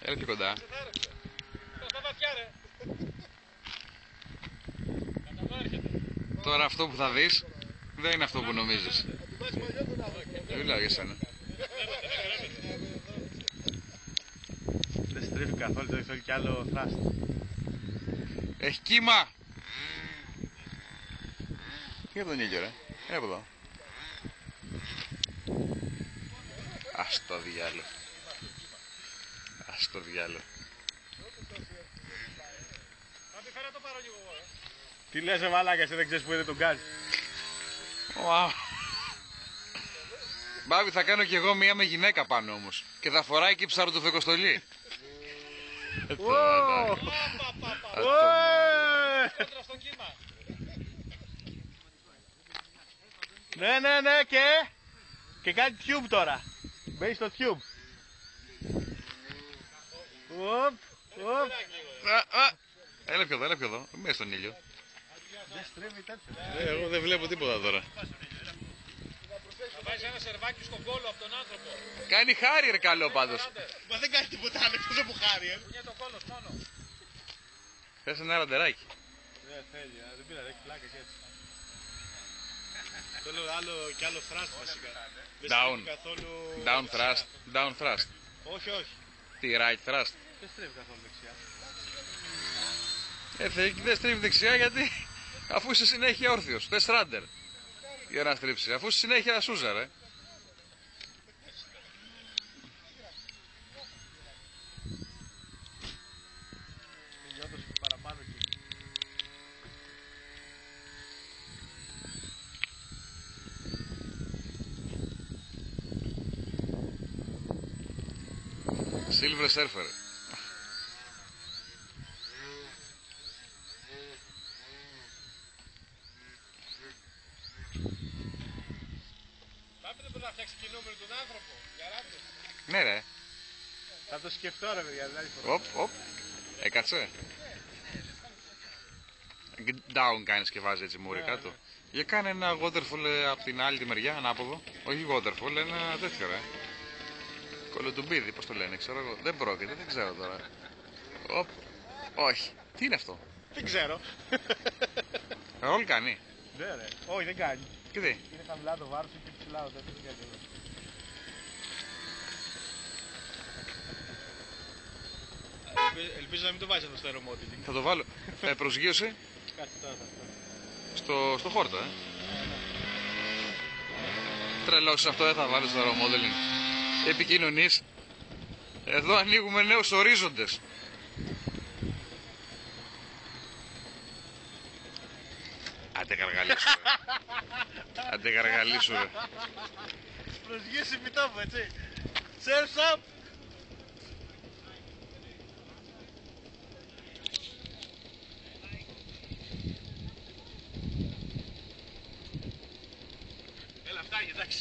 Έλα πιο κοντά. Τώρα αυτό που θα δεις δεν είναι αυτό που νομίζεις. Δεν μιλάω για σένα. Δεν στρίβει καθόλου, το θέλει κι άλλο θράστη. Έχει κύμα! Τι από τον ήλιο ρε, είναι από εδώ. Ας το διάλο. Ας το διάλο. Τι λες ρε μαλάκα, εσύ δεν ξέρεις που είναι το γκάζ. Wow. Μπάβη, θα κάνω κι εγώ μία με γυναίκα πάνω όμως. Και θα φοράει και ψαροτουφεκοστολή. Ναι, και κάνει tube τώρα. Μπαίνει στο tube. Έλα πιο εδώ, μέσα στον ήλιο. Δεν στρίβει τέτοιο. Εγώ δεν βλέπω τίποτα τώρα. Θα βάζει ένα σερβάκι στον κόλο από τον άνθρωπο. Κάνει χάρη ρε καλό πάντως. Μα δεν κάνει τίποτα άλλο εκτός από χάρη. Είναι το κόλος μόνο. Θες ένα ραντεράκι. Δεν θέλει, δεν πήρα, έχει πλάκα και έτσι. Θέλω άλλο κι άλλο thrust βασικά. Down. Down thrust. Down thrust. Όχι. Τι right thrust. Δεν στρίβει καθόλου δεξιά. Δεν στρίβει δεξιά γιατί αφού είσαι συνέχεια όρθιος. Θες ράντερ. Για να στρίψει. Αφού είσαι συνέχεια σούζα ρε. Silver Surfer. Πάμε να φτιάξει κινούμενο τον άνθρωπο. Για ράντε. Ναι ρε. Θα το σκεφτώ ρε παιδιά, δηλαδή φορά. Οπ. Έκατσε. Down κάνεις και βάζει έτσι μούρι κάτω. Για κάνε ένα waterfall από την άλλη τη μεριά, ανάποδο. Όχι waterfall, ένα τέτοιο ρε. Κολοτουμπίδι, πώς το λένε, ξέρω εγώ. Δεν πρόκειται, δεν ξέρω τώρα. Οπ. Όχι. Τι είναι αυτό. Δεν ξέρω. Ρολ κάνει. Ναι ρε. Όχι δεν κάνει. Και τι. Είναι χαμηλά το βάρος και ψηλά ο τέτοιος δεν κάνει. Ελπίζω να μην το βάζεις στο aeromodeling. Θα το βάλω. Προσγείωσε. Κάτσε τώρα Στο χόρτο, Τρελός αυτό δεν θα βάλω στο aeromodeling. Επικοινωνείς. Εδώ ανοίγουμε νέους ορίζοντες. Άντε καργαλίσου ρε. Άντε καργαλίσου ρε. Προσγείωση επιτόπου έτσι. Surf's up. Έλα φτάνει εντάξει.